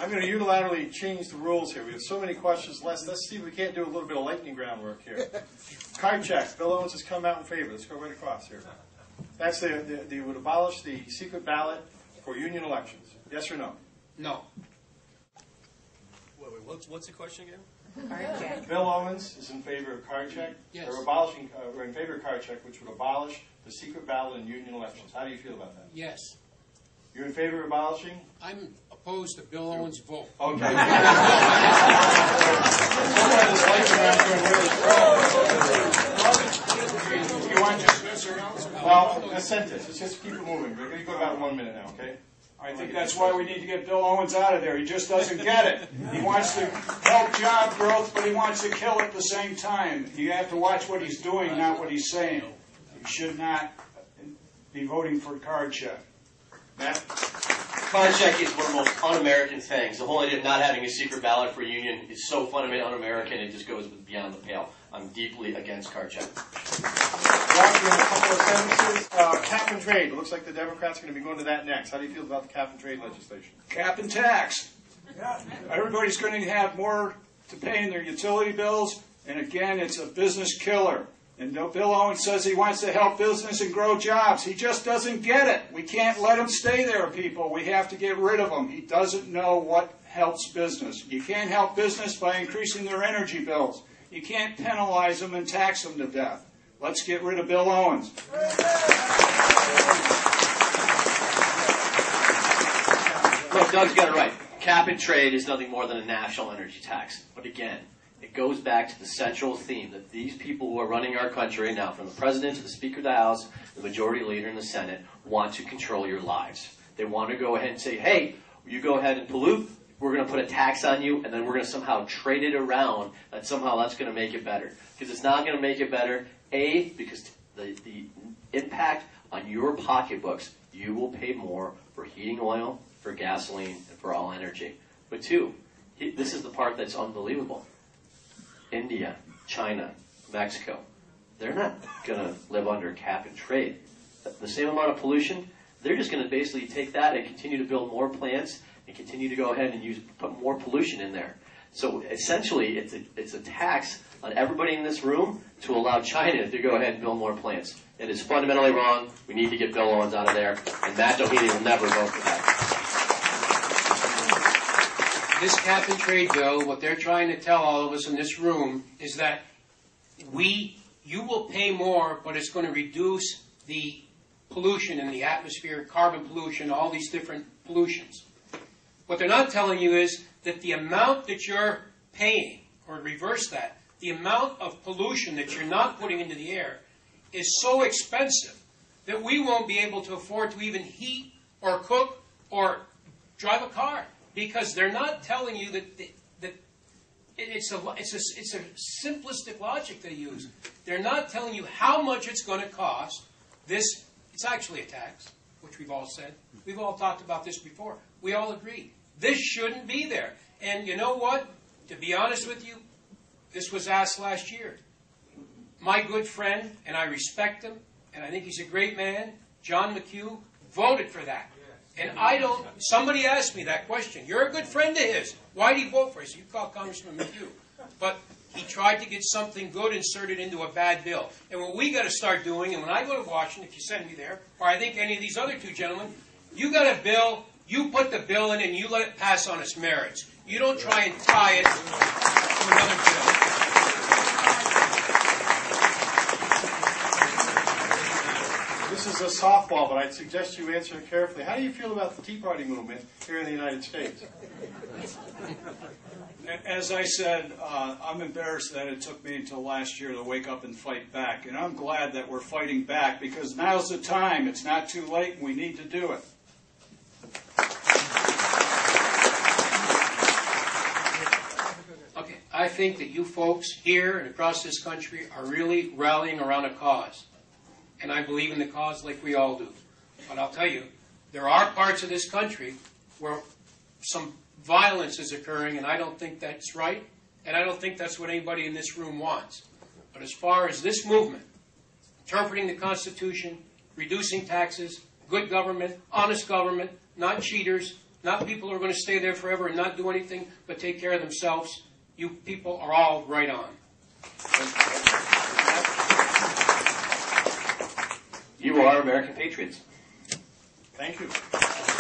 I'm going to unilaterally change the rules here. We have so many questions. Let's see if we can't do a little bit of lightning groundwork here. Card check. Bill Owens has come out in favor. Let's go right across here. That's they would abolish the secret ballot for union elections. Yes or no? No. Wait, what's the question again? Card check. Bill Owens is in favor of card check. Yes. They're abolishing. We're in favor of card check, which would abolish the secret ballot in union elections. How do you feel about that? Yes. You're in favor of abolishing? I'm opposed to Bill Owens' vote. Okay. You want just this or else? Well, a sentence. Let's just keep it moving. We're going to go about 1 minute now, okay? I think that's why we need to get Bill Owens out of there. He just doesn't get it. He wants to help job growth, but he wants to kill it at the same time. You have to watch what he's doing, not what he's saying. You should not be voting for card check. Matt? Card check is one of the most un-American things. The whole idea of not having a secret ballot for a union is so fundamentally un-American, it just goes beyond the pale. I'm deeply against card check. Rocky, in a couple of sentences. Cap and trade. It looks like the Democrats are going to be going to that next. How do you feel about the cap and trade legislation? Cap and tax. Everybody's going to have more to pay in their utility bills, and again, it's a business killer. And Bill Owens says he wants to help business and grow jobs. He just doesn't get it. We can't let him stay there, people. We have to get rid of him. He doesn't know what helps business. You can't help business by increasing their energy bills. You can't penalize them and tax them to death. Let's get rid of Bill Owens. Look, Doug's got it right. Cap and trade is nothing more than a national energy tax. But again, it goes back to the central theme that these people who are running our country now, from the president to the Speaker of the House, the majority leader in the Senate, want to control your lives. They want to go ahead and say, hey, you go ahead and pollute, we're going to put a tax on you, and then we're going to somehow trade it around, that somehow that's going to make it better. Because it's not going to make it better, A, because the impact on your pocketbooks, you will pay more for heating oil, for gasoline, and for all energy. But two, this is the part that's unbelievable. India, China, Mexico, they're not going to live under cap and trade. The same amount of pollution, they're just going to basically take that and continue to build more plants and continue to go ahead and put more pollution in there. So essentially, it's a tax on everybody in this room to allow China to go ahead and build more plants. It is fundamentally wrong. We need to get Bill Owens out of there, and Matt Doheny will never vote for that. This cap and trade bill, what they're trying to tell all of us in this room is that you will pay more, but it's going to reduce the pollution in the atmosphere, carbon pollution, all these different pollutions. What they're not telling you is that the amount that you're paying, or reverse that, the amount of pollution that you're not putting into the air is so expensive that we won't be able to afford to even heat or cook or drive a car. Because they're not telling you that it's a simplistic logic they use. They're not telling you how much it's going to cost. It's actually a tax, which we've all said. We've all talked about this before. We all agree. This shouldn't be there. And you know what? To be honest with you, this was asked last year. My good friend, and I respect him, and I think he's a great man, John McHugh, voted for that. And somebody asked me that question. You're a good friend of his. Why did he vote for it? So you call Congressman McHugh. But he tried to get something good inserted into a bad bill. And what we got to start doing, and when I go to Washington, if you send me there, or I think any of these other two gentlemen, you got a bill, you put the bill in and you let it pass on its merits. You don't try and tie it to another bill. This is a softball, but I'd suggest you answer it carefully. How do you feel about the Tea Party movement here in the United States? As I said, I'm embarrassed that it took me until last year to wake up and fight back. And I'm glad that we're fighting back because now's the time. It's not too late and we need to do it. Okay, I think that you folks here and across this country are really rallying around a cause. And I believe in the cause like we all do. But I'll tell you, there are parts of this country where some violence is occurring, and I don't think that's right, and I don't think that's what anybody in this room wants. But as far as this movement, interpreting the Constitution, reducing taxes, good government, honest government, not cheaters, not people who are going to stay there forever and not do anything but take care of themselves. You people are all right on. You are American patriots. Thank you.